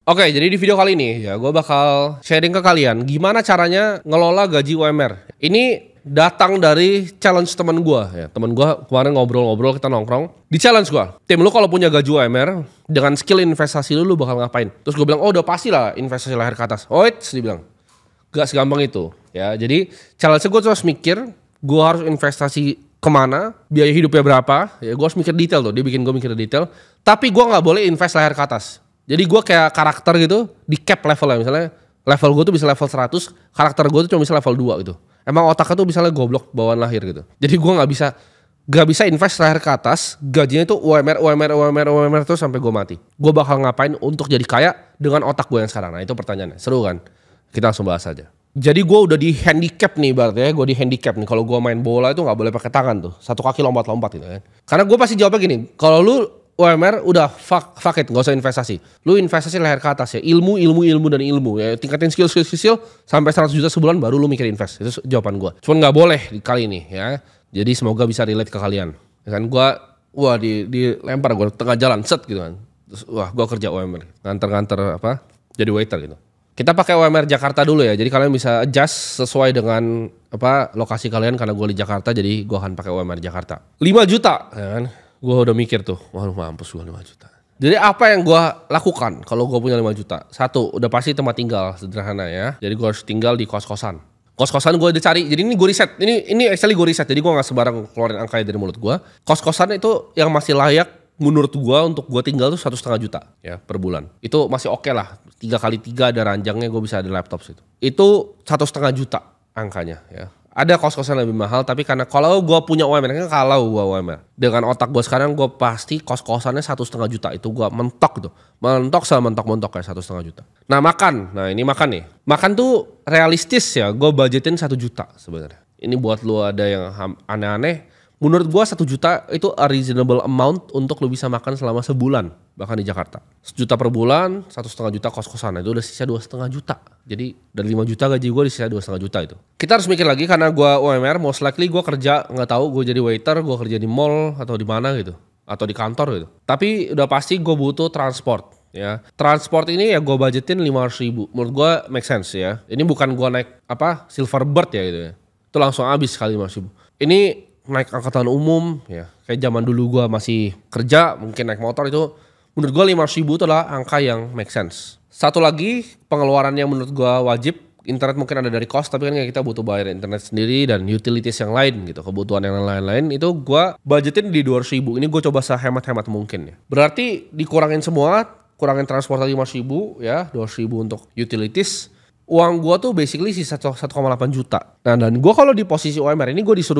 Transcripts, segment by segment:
Oke, jadi di video kali ini ya gue bakal sharing ke kalian gimana caranya ngelola gaji UMR. Ini datang dari challenge temen gue ya. Temen gue kemarin ngobrol-ngobrol, kita nongkrong. Di challenge gue, tim lu kalau punya gaji UMR dengan skill investasi lu bakal ngapain? Terus gue bilang, oh udah pasti lah investasi leher ke atas. Oh dia bilang, gak segampang itu ya. Jadi challenge gue terus mikir, gue harus investasi kemana, biaya hidupnya berapa. Ya gue harus mikir detail tuh, dia bikin gue mikir detail. Tapi gue gak boleh invest leher ke atas. Jadi gue kayak karakter gitu, di cap levelnya. Misalnya level gue tuh bisa level 100, karakter gue tuh cuma bisa level 2 gitu. Emang otaknya tuh misalnya goblok bawaan lahir gitu. Jadi gue gak bisa invest leher ke atas, gajinya tuh UMR terus sampai gue mati. Gue bakal ngapain untuk jadi kaya dengan otak gue yang sekarang? Nah itu pertanyaannya, seru kan? Kita langsung bahas aja. Jadi gue udah di handicap nih berarti ya, gue di handicap nih. Kalau gue main bola itu gak boleh pakai tangan tuh, satu kaki lompat-lompat gitu kan. Karena gue pasti jawabnya gini, kalau lu UMR udah fuck it, gak usah investasi. Lu investasi leher ke atas ya, ilmu dan ilmu ya. Tingkatin skill sampai 100 juta sebulan baru lu mikir invest. Itu jawaban gue. Cuman gak boleh kali ini ya. Jadi semoga bisa relate ke kalian. Kan gue, dilempar gue tengah jalan set gitu kan. Terus gue kerja UMR, nganter apa, jadi waiter gitu. Kita pakai UMR Jakarta dulu ya. Jadi kalian bisa adjust sesuai dengan apa lokasi kalian. Karena gue di Jakarta, jadi gue akan pakai UMR Jakarta. 5 juta ya kan. Gue udah mikir tuh, waduh mampus gue 5 juta. Jadi apa yang gue lakukan kalau gue punya 5 juta? Satu, udah pasti tempat tinggal, sederhana ya. Jadi gue harus tinggal di kos-kosan. Kos-kosan gue udah cari, jadi ini gue riset. Ini actually gue riset, jadi gue gak sembarang keluarin angkanya dari mulut gue. Kos-kosan itu yang masih layak menurut gue untuk gue tinggal tuh 1,5 juta ya per bulan. Itu masih oke lah, 3x3 ada ranjangnya, gue bisa ada laptop situ. Itu 1,5 juta angkanya ya. Ada kos-kosan lebih mahal, tapi karena kalau gue punya UMR, kan kalau gue UMR. Dengan otak gue sekarang, gue pasti kos-kosannya 1,5 juta. Itu gue mentok gitu. Mentok kayak 1,5 juta. Nah ini makan nih. Makan tuh realistis ya, gue budgetin 1 juta sebenarnya. Ini buat lu ada yang aneh-aneh. Menurut gue 1 juta itu a reasonable amount untuk lu bisa makan selama sebulan. Bahkan di Jakarta. 1 juta per bulan, 1,5 juta kos-kosan. Itu udah sisa 2,5 juta. Jadi dari 5 juta gaji gue sisa 2,5 juta itu. Kita harus mikir lagi karena gue UMR, most likely gue kerja, gak tahu gue jadi waiter, gue kerja di mall atau di mana gitu. Atau di kantor gitu. Tapi udah pasti gue butuh transport. Ya, transport ini ya gue budgetin 500 ribu. Menurut gue make sense ya. Ini bukan gue naik Silverbird ya gitu ya. Itu langsung habis kali 500 ribu. Ini naik angkutan umum ya. Kayak zaman dulu gue masih kerja, mungkin naik motor itu. Menurut gue 500 ribu itu adalah angka yang make sense. Satu lagi pengeluaran yang menurut gue wajib. Internet mungkin ada dari cost, tapi kan kita butuh bayar internet sendiri dan utilities yang lain gitu. Kebutuhan yang lain-lain itu gue budgetin di 200 ribu. Ini gue coba sehemat-hemat mungkin ya. Berarti dikurangin semua, kurangin transport 500 ribu ya, 200 ribu untuk utilities. Uang gue tuh basically sisa 1,8 juta. Nah dan gue kalau di posisi UMR ini gue disuruh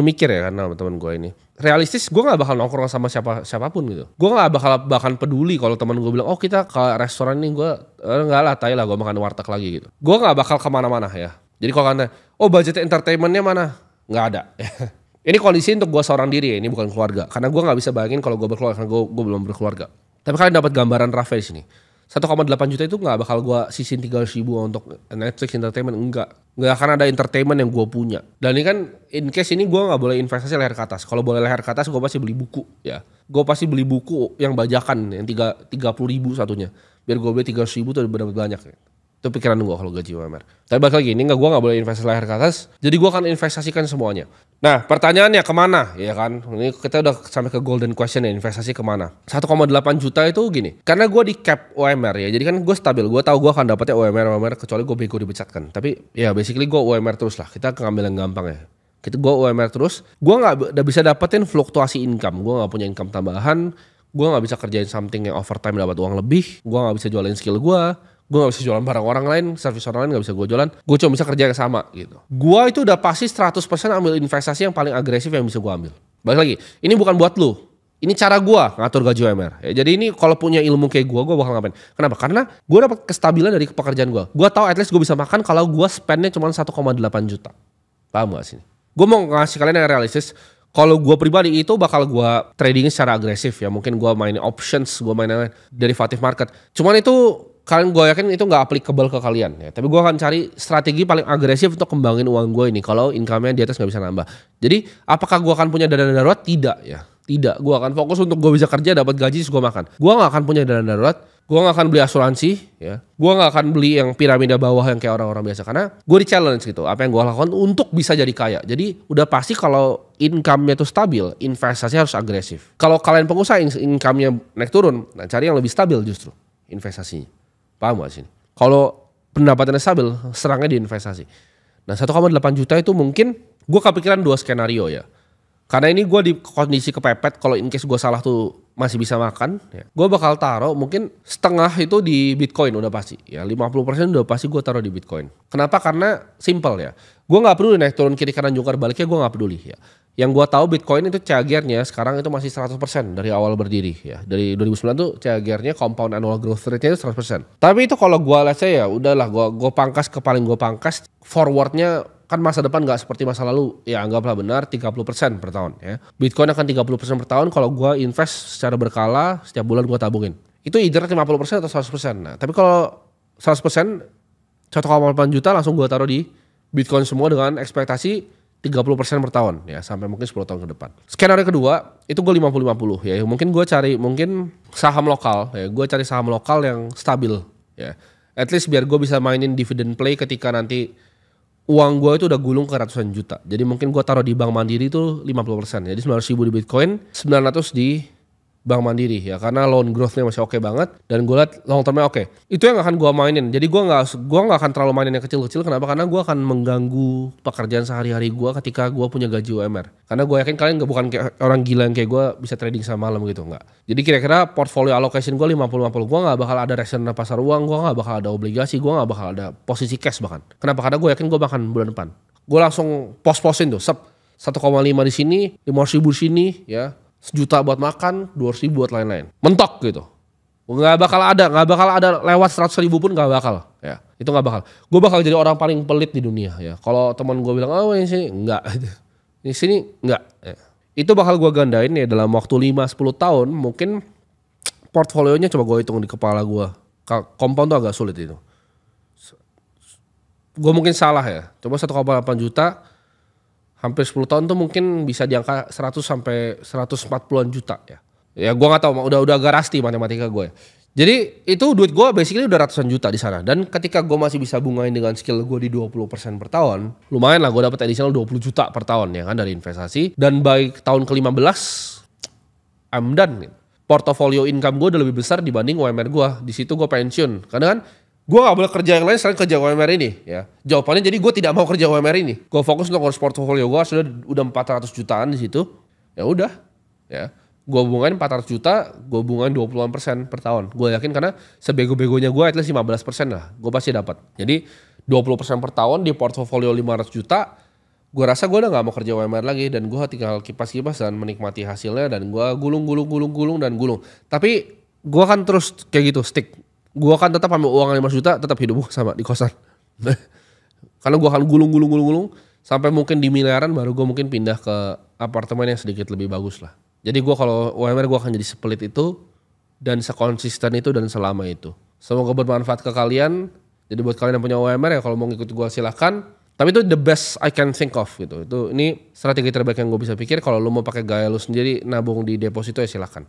mikir ya kan sama teman gue ini. Realistis gue gak bakal nongkrong sama siapapun gitu. Gue gak bakal peduli kalau teman gue bilang, oh kita ke restoran ini, gue enggak lah, tai lah gue makan warteg lagi gitu. Gue gak bakal kemana-mana ya. Jadi kalau kata, oh budget entertainmentnya mana? Gak ada. Ini kondisi untuk gue seorang diri ya, ini bukan keluarga. Karena gue gak bisa bayangin kalau gue berkeluarga, karena gue belum berkeluarga. Tapi kalian dapat gambaran Rafa di sini. 1,8 juta itu gak bakal gue sisin 300 ribu untuk Netflix entertainment, enggak akan ada entertainment yang gue punya. Dan ini kan in case ini gue gak boleh investasi leher ke atas. Kalau boleh leher ke atas gue pasti beli buku ya. Gue pasti beli buku yang bajakan yang 30 ribu satunya. Biar gue beli 300 ribu tuh benar-benar banyak ya. Itu pikiran gue kalau gaji UMR. Tapi balik lagi, ini gue gak boleh investasi leher ke atas. Jadi gue akan investasikan semuanya. Nah pertanyaannya kemana ya kan. Ini kita udah sampai ke golden question ya, investasi kemana. 1,8 juta itu gini. Karena gue di cap UMR ya. Jadi kan gue stabil. Gue tahu gue akan dapatnya UMR kecuali gue bego dipecatkan. Tapi ya basically gue UMR terus lah. Kita ngambil yang gampang ya. Gue UMR terus. Gue gak bisa dapetin fluktuasi income. Gue gak punya income tambahan. Gue gak bisa kerjain something yang overtime dapat uang lebih. Gue gak bisa jualin skill gue gak bisa jualan barang orang lain, service orang lain gak bisa gue jualan. Gue cuma bisa kerja yang sama gitu. Gue itu udah pasti 100% ambil investasi yang paling agresif yang bisa gue ambil. Balik lagi, ini bukan buat lu. Ini cara gue ngatur gaji UMR. Ya, jadi ini kalau punya ilmu kayak gue bakal ngapain. Kenapa? Karena gue dapat kestabilan dari pekerjaan gue. Gue tahu at least gue bisa makan kalau gue spendnya cuma 1,8 juta. Paham gak sih? Gue mau ngasih kalian yang realistis. Kalau gue pribadi itu bakal gue trading secara agresif ya. Mungkin gue main options, gue main derivative market. Cuman itu kalian, gue yakin itu gak applicable ke kalian ya. Tapi gue akan cari strategi paling agresif untuk kembangin uang gue ini. Kalau income-nya di atas gak bisa nambah. Jadi apakah gue akan punya dana darurat? Tidak ya. Tidak. Gue akan fokus untuk gue bisa kerja, dapat gaji, terus gue makan. Gue gak akan punya dana darurat. Gue gak akan beli asuransi, ya. Gue gak akan beli yang piramida bawah yang kayak orang-orang biasa. Karena gue di challenge gitu, apa yang gue lakukan untuk bisa jadi kaya. Jadi udah pasti kalau income-nya tuh stabil, investasi harus agresif. Kalau kalian pengusaha income-nya naik turun, nah cari yang lebih stabil justru investasinya. Paham gak sih? Kalau pendapatannya stabil, serangnya di investasi. Nah 1,8 juta itu mungkin gue kepikiran 2 skenario ya. Karena ini gue di kondisi kepepet, kalau in case gue salah tuh masih bisa makan, ya. Gue bakal taruh mungkin setengah itu di Bitcoin udah pasti. Ya 50% udah pasti gue taruh di Bitcoin. Kenapa? Karena simple ya. Gue gak peduli naik turun kiri kanan jungkar baliknya, gue gak peduli ya. Yang gue tahu Bitcoin itu CAGR-nya sekarang itu masih 100% dari awal berdiri ya. Dari 2009 tuh CAGR-nya compound annual growth rate-nya itu 100%. Tapi itu kalau gue lihat saya ya udahlah gue pangkas ke paling gue pangkas, forward-nya kan masa depan gak seperti masa lalu, ya anggaplah benar 30% per tahun ya. Bitcoin akan 30% per tahun kalau gue invest secara berkala, setiap bulan gue tabungin. Itu either 50% atau 100%. Nah, tapi kalau 100%, 1,8 juta langsung gue taruh di Bitcoin semua dengan ekspektasi 30% per tahun ya, sampai mungkin 10 tahun ke depan. Skenario kedua, itu gue 50-50 ya. Mungkin gue cari saham lokal ya, gue cari saham lokal yang stabil ya. At least biar gue bisa mainin dividend play ketika nanti uang gue itu udah gulung ke ratusan juta. Jadi mungkin gue taruh di Bank Mandiri itu 50%. Jadi 900 ribu di Bitcoin, 900 di Bank Mandiri ya. Karena loan growth-nya masih oke banget. Dan gue lihat long term-nya oke. Itu yang akan gue mainin. Jadi gue gak akan terlalu mainin yang kecil-kecil. Kenapa? Karena gue akan mengganggu pekerjaan sehari-hari gue ketika gue punya gaji UMR. Karena gue yakin kalian bukan kayak orang gila yang kayak gue bisa trading sama malam gitu. Enggak. Jadi kira-kira portfolio allocation gue 50-50. Gue gak bakal ada reksadana pasar uang. Gue gak bakal ada obligasi. Gue gak bakal ada posisi cash bahkan. Kenapa? Karena gue yakin gue makan bulan depan. Gue langsung pos-posin tuh. 1,5 di sini, 500 ribu di sini ya. 1 juta buat makan, 200 ribu buat lain-lain. Mentok gitu. Gak bakal ada lewat 100 ribu pun gak bakal. Ya, itu gak bakal. Gue bakal jadi orang paling pelit di dunia ya. Kalau teman gue bilang, oh ini sini, enggak. Di sini, enggak. Ya. Itu bakal gue gandain ya dalam waktu 5-10 tahun. Mungkin portfolionya coba gue hitung di kepala gue. Compound tuh agak sulit itu. Gue mungkin salah ya. Coba 1,8 juta. Hampir 10 tahun tuh mungkin bisa di angka 100 sampai 140-an juta ya. Ya gue gak tahu, udah agak rasti matematika gue. Jadi itu duit gue basically udah ratusan juta di sana. Dan ketika gue masih bisa bungain dengan skill gue di 20% per tahun, lumayan lah gue dapat additional 20 juta per tahun ya kan dari investasi. Dan baik tahun ke-15, I'm done. Portfolio income gue udah lebih besar dibanding UMR gue. Di situ gue pensiun. Karena kan gue gak boleh kerja yang lain selain kerja UMR ini ya. Jawabannya jadi gue tidak mau kerja UMR ini. Gue fokus untuk ngurus portfolio gue sudah 400 jutaan di situ. Ya udah ya. Gue bungain 400 juta, gue bungain 20% per tahun. Gue yakin karena sebego-begonya gue at least 15% lah. Gue pasti dapat. Jadi 20% per tahun di portfolio 500 juta. Gue rasa gue udah gak mau kerja UMR lagi. Dan gue tinggal kipas-kipas dan menikmati hasilnya. Dan gue gulung. Tapi gue akan terus kayak gitu stick. Gue akan tetap ambil uang 5 juta, tetap hidup sama di kosan. Karena gue akan gulung sampai mungkin di miliaran baru gue mungkin pindah ke apartemen yang sedikit lebih bagus lah. Jadi gue kalau UMR gue akan jadi split itu dan sekonsisten itu dan selama itu. Semoga bermanfaat ke kalian. Jadi buat kalian yang punya UMR ya kalau mau ngikut gue silahkan. Tapi itu the best I can think of gitu. Ini strategi terbaik yang gue bisa pikir. Kalau lu mau pakai gaya lu sendiri nabung di deposito ya silahkan.